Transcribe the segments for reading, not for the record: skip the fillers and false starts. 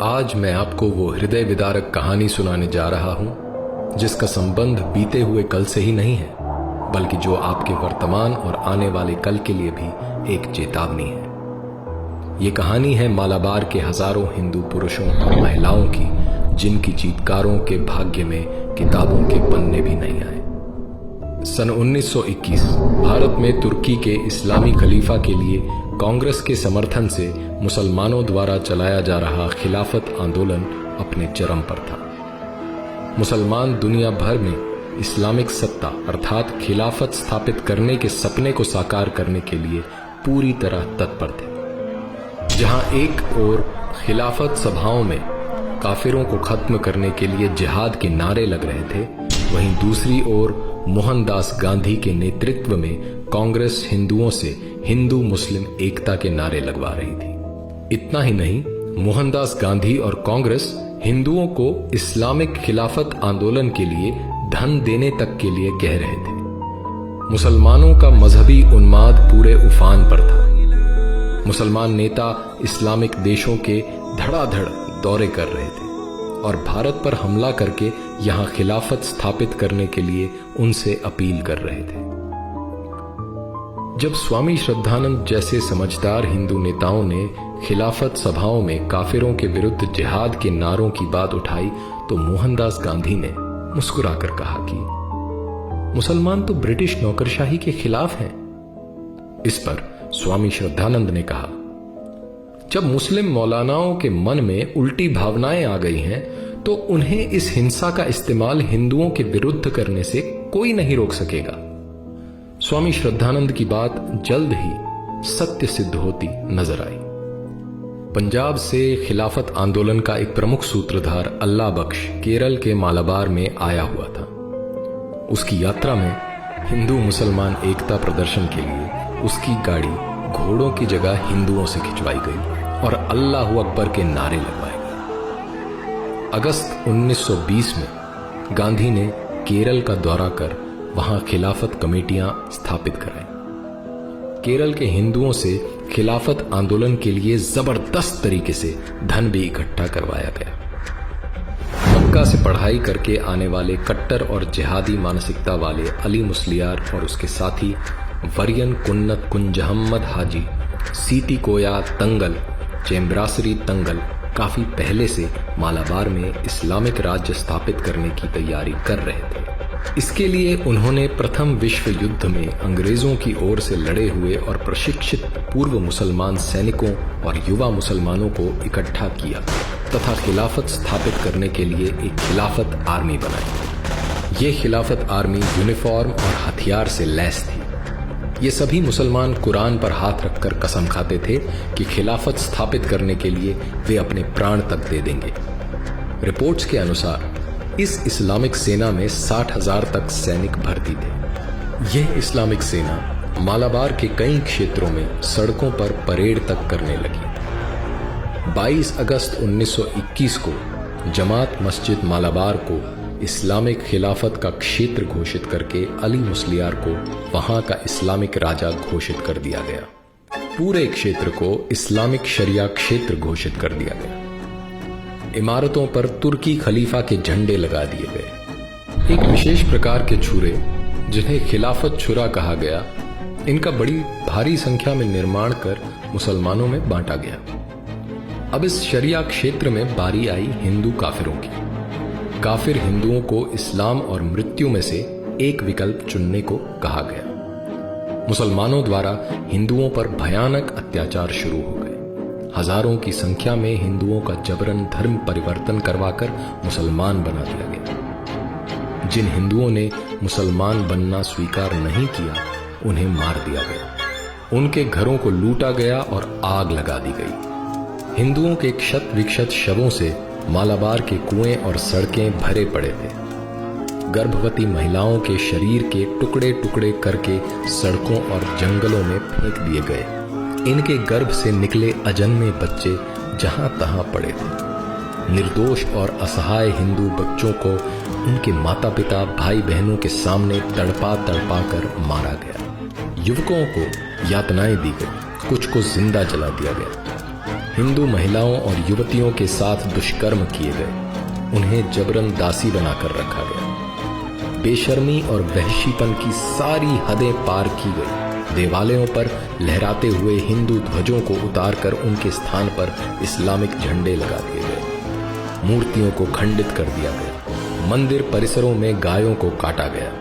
आज मैं आपको वो हृदय विदारक कहानी सुनाने जा रहा हूं जिसका संबंध बीते हुए कल से ही नहीं है, बल्कि जो आपके वर्तमान और आने वाले कल के लिए भी एक चेतावनी है। ये कहानी है मालाबार के हजारों हिंदू पुरुषों और महिलाओं की, जिनकी चीतकारों के भाग्य में किताबों के पन्ने भी नहीं आए। सन 1921 भारत में तुर्की के इस्लामी खलीफा के लिए कांग्रेस के समर्थन से मुसलमानों द्वारा चलाया जा रहा खिलाफत आंदोलन अपने चरम पर था। मुसलमान दुनिया भर में इस्लामिक सत्ता अर्थात खिलाफत स्थापित करने के सपने को साकार करने के लिए पूरी तरह तत्पर थे। जहां एक ओर खिलाफत सभाओं में काफिरों को खत्म करने के लिए जिहाद के नारे लग रहे थे, वहीं दूसरी ओर मोहनदास गांधी के नेतृत्व में कांग्रेस हिंदुओं से हिंदू मुस्लिम एकता के नारे लगवा रही थी। इतना ही नहीं, मोहनदास गांधी और कांग्रेस हिंदुओं को इस्लामिक खिलाफत आंदोलन के लिए धन देने तक के लिए कह रहे थे। मुसलमानों का मजहबी उन्माद पूरे उफान पर था। मुसलमान नेता इस्लामिक देशों के धड़ाधड़ दौरे कर रहे थे और भारत पर हमला करके यहां खिलाफत स्थापित करने के लिए उनसे अपील कर रहे थे। जब स्वामी श्रद्धानंद जैसे समझदार हिंदू नेताओं ने खिलाफत सभाओं में काफिरों के विरुद्ध जिहाद के नारों की बात उठाई तो मोहनदास गांधी ने मुस्कुराकर कहा कि मुसलमान तो ब्रिटिश नौकरशाही के खिलाफ हैं। इस पर स्वामी श्रद्धानंद ने कहा, जब मुस्लिम मौलानाओं के मन में उल्टी भावनाएं आ गई हैं तो उन्हें इस हिंसा का इस्तेमाल हिंदुओं के विरुद्ध करने से कोई नहीं रोक सकेगा। स्वामी श्रद्धानंद की बात जल्द ही सत्य सिद्ध होती नजर आई। पंजाब से खिलाफत आंदोलन का एक प्रमुख सूत्रधार अल्लाह बख्श केरल के मालाबार में आया हुआ था। उसकी यात्रा में हिंदू मुसलमान एकता प्रदर्शन के लिए उसकी गाड़ी घोड़ों की जगह हिंदुओं से खिंचवाई गई और अल्लाह अकबर के नारे लगवाए गए। अगस्त 1920 में गांधी ने केरल का दौरा कर वहां खिलाफत कमेटियां स्थापित कराई। केरल के हिंदुओं से खिलाफत आंदोलन के लिए जबरदस्त तरीके से धन भी इकट्ठा करवाया गया। मक्का से पढ़ाई करके आने वाले कट्टर और जिहादी मानसिकता वाले अली मुस्लियार और उसके साथी वरियन कुन्नत कुंजहम्मद हाजी, सीती कोया तंगल, चेम्ब्रासरी तंगल काफी पहले से मालाबार में इस्लामिक राज्य स्थापित करने की तैयारी कर रहे थे। इसके लिए उन्होंने प्रथम विश्व युद्ध में अंग्रेजों की ओर से लड़े हुए और प्रशिक्षित पूर्व मुसलमान सैनिकों और युवा मुसलमानों को इकट्ठा किया तथा खिलाफत स्थापित करने के लिए एक खिलाफत आर्मी बनाई। ये खिलाफत आर्मी यूनिफॉर्म और हथियार से लैस थी। ये सभी मुसलमान कुरान पर हाथ रखकर कसम खाते थे कि खिलाफत स्थापित करने के लिए वे अपने प्राण तक दे देंगे। रिपोर्ट्स के अनुसार इस इस्लामिक सेना में 60,000 तक सैनिक भर्ती थे। यह इस्लामिक सेना मालाबार के कई क्षेत्रों में सड़कों पर परेड तक करने लगी। 22 अगस्त 1921 को जमात मस्जिद मालाबार को इस्लामिक खिलाफत का क्षेत्र घोषित करके अली मुस्लियार को वहां का इस्लामिक राजा घोषित कर दिया गया। पूरे क्षेत्र को इस्लामिक शरिया क्षेत्र घोषित कर दिया गया। इमारतों पर तुर्की खलीफा के झंडे लगा दिए गए। एक विशेष प्रकार के छुरे, जिन्हें खिलाफत छुरा कहा गया, इनका बड़ी भारी संख्या में निर्माण कर मुसलमानों में बांटा गया। अब इस शरिया क्षेत्र में बारी आई हिंदू काफिरों की। काफिर हिंदुओं को इस्लाम और मृत्यु में से एक विकल्प चुनने को कहा गया। मुसलमानों द्वारा हिंदुओं पर भयानक अत्याचार शुरू हो गए। हजारों की संख्या में हिंदुओं का जबरन धर्म परिवर्तन करवाकर मुसलमान बना दिया गया। जिन हिंदुओं ने मुसलमान बनना स्वीकार नहीं किया, उन्हें मार दिया गया। उनके घरों को लूटा गया और आग लगा दी गई। हिंदुओं के क्षत विक्षत शवों से मालाबार के कुएं और सड़कें भरे पड़े थे। गर्भवती महिलाओं के शरीर के टुकड़े टुकड़े करके सड़कों और जंगलों में फेंक दिए गए। इनके गर्भ से निकले अजन्मे बच्चे जहां तहां पड़े थे। निर्दोष और असहाय हिंदू बच्चों को उनके माता पिता भाई बहनों के सामने तड़पा तड़पा कर मारा गया। युवकों को यातनाएं दी गई, कुछ को जिंदा जला दिया गया। हिंदू महिलाओं और युवतियों के साथ दुष्कर्म किए गए, उन्हें जबरन दासी बनाकर रखा गया। बेशर्मी और वहशीपन की सारी हदें पार की गई। देवालयों पर लहराते हुए हिंदू ध्वजों को उतारकर उनके स्थान पर इस्लामिक झंडे लगा दिए गए। मूर्तियों को खंडित कर दिया गया। मंदिर परिसरों में गायों को काटा गया।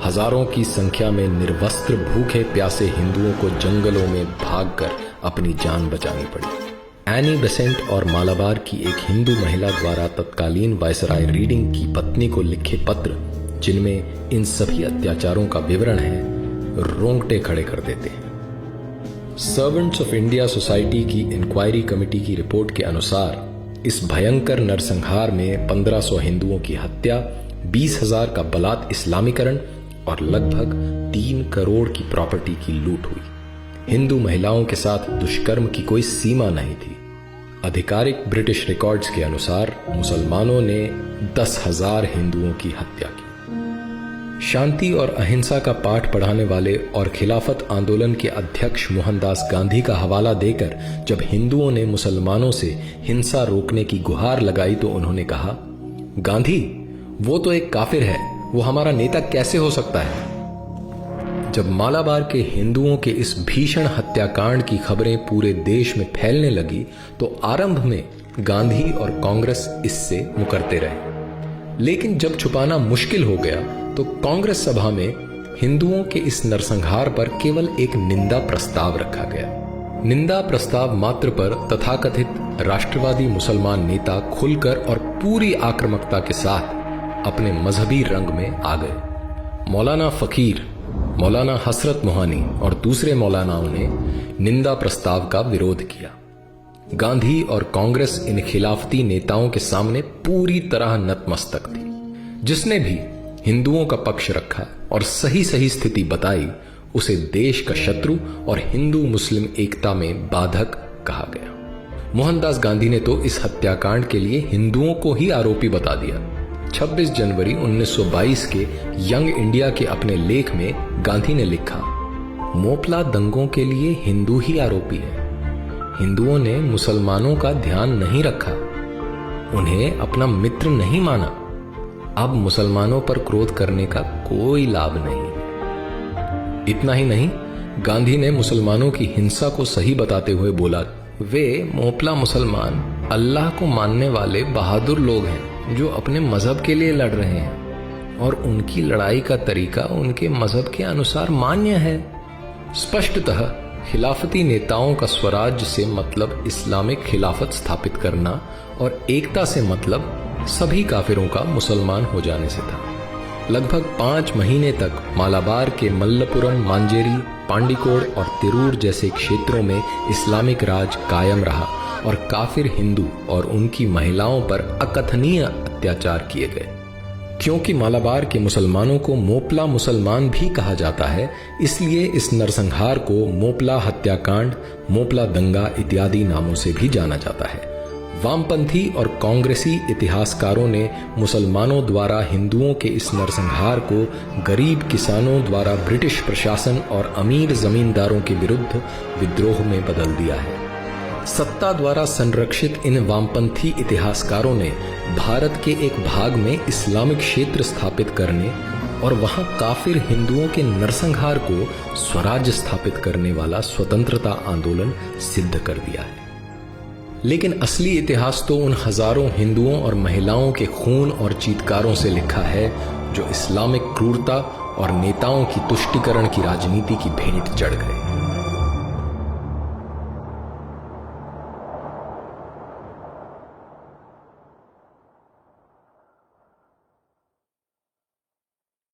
हजारों की संख्या में निर्वस्त्र भूखे प्यासे हिंदुओं को जंगलों में भागकर अपनी जान बचानी पड़ी। एनी बेसेंट और मालाबार की एक हिंदू महिला द्वारा तत्कालीन वायसराय रीडिंग की पत्नी को लिखे पत्र, जिनमें इन सभी अत्याचारों का विवरण है, रोंगटे खड़े कर देते हैं। सर्वेंट्स ऑफ इंडिया सोसाइटी की इंक्वायरी कमेटी की रिपोर्ट के अनुसार इस भयंकर नरसंहार में 1500 हिंदुओं की हत्या, 20,000 का बलात् इस्लामीकरण और लगभग 3 करोड़ की प्रॉपर्टी की लूट हुई। हिंदू महिलाओं के साथ दुष्कर्म की कोई सीमा नहीं थी। आधिकारिक ब्रिटिश रिकॉर्ड्स के अनुसार मुसलमानों ने 10,000 हिंदुओं की हत्या की। शांति और अहिंसा का पाठ पढ़ाने वाले और खिलाफत आंदोलन के अध्यक्ष मोहनदास गांधी का हवाला देकर जब हिंदुओं ने मुसलमानों से हिंसा रोकने की गुहार लगाई तो उन्होंने कहा, गांधी, वो तो एक काफिर है, वो हमारा नेता कैसे हो सकता है? जब मालाबार के हिंदुओं के इस भीषण हत्याकांड की खबरें पूरे देश में फैलने लगी तो आरंभ में गांधी और कांग्रेस इससे मुकरते रहे। लेकिन जब छुपाना मुश्किल हो गया तो कांग्रेस सभा में हिंदुओं के इस नरसंहार पर केवल एक निंदा प्रस्ताव रखा गया। निंदा प्रस्ताव मात्र पर तथाकथित राष्ट्रवादी मुसलमान नेता खुलकर और पूरी आक्रामकता के साथ अपने मजहबी रंग में आ गए। मौलाना फकीर, मौलाना हसरत मोहानी और दूसरे मौलानाओं ने निंदा प्रस्ताव का विरोध किया। गांधी और कांग्रेस इन खिलाफती नेताओं के सामने पूरी तरह नतमस्तक थी। जिसने भी हिंदुओं का पक्ष रखा और सही सही स्थिति बताई, उसे देश का शत्रु और हिंदू मुस्लिम एकता में बाधक कहा गया। मोहनदास गांधी ने तो इस हत्याकांड के लिए हिंदुओं को ही आरोपी बता दिया। 26 जनवरी 1922 के यंग इंडिया के अपने लेख में गांधी ने लिखा, मोपला दंगों के लिए हिंदू ही आरोपी है। हिंदुओं ने मुसलमानों का ध्यान नहीं रखा, उन्हें अपना मित्र नहीं माना। अब मुसलमानों पर क्रोध करने का कोई लाभ नहीं। इतना ही नहीं, गांधी ने मुसलमानों की हिंसा को सही बताते हुए बोला, वे मोपला मुसलमान अल्लाह को मानने वाले बहादुर लोग हैं जो अपने मजहब के लिए लड़ रहे हैं और उनकी लड़ाई का तरीका उनके मजहब के अनुसार मान्य है। स्पष्टतः खिलाफती नेताओं का स्वराज्य से मतलब इस्लामिक खिलाफत स्थापित करना और एकता से मतलब सभी काफिरों का मुसलमान हो जाने से था। लगभग 5 महीने तक मालाबार के मल्लपुरम, मांजेरी, पांडिकोड और तिरूर जैसे क्षेत्रों में इस्लामिक राज कायम रहा और काफिर हिंदू और उनकी महिलाओं पर अकथनीय अत्याचार किए गए। क्योंकि मालाबार के मुसलमानों को मोपला मुसलमान भी कहा जाता है, इसलिए इस नरसंहार को मोपला हत्याकांड, मोपला दंगा इत्यादि नामों से भी जाना जाता है। वामपंथी और कांग्रेसी इतिहासकारों ने मुसलमानों द्वारा हिंदुओं के इस नरसंहार को गरीब किसानों द्वारा ब्रिटिश प्रशासन और अमीर जमींदारों के विरुद्ध विद्रोह में बदल दिया है। सत्ता द्वारा संरक्षित इन वामपंथी इतिहासकारों ने भारत के एक भाग में इस्लामिक क्षेत्र स्थापित करने और वहां काफिर हिंदुओं के नरसंहार को स्वराज्य स्थापित करने वाला स्वतंत्रता आंदोलन सिद्ध कर दिया है। लेकिन असली इतिहास तो उन हजारों हिंदुओं और महिलाओं के खून और चीत्कारों से लिखा है जो इस्लामिक क्रूरता और नेताओं की तुष्टीकरण की राजनीति की भेंट चढ़ गए।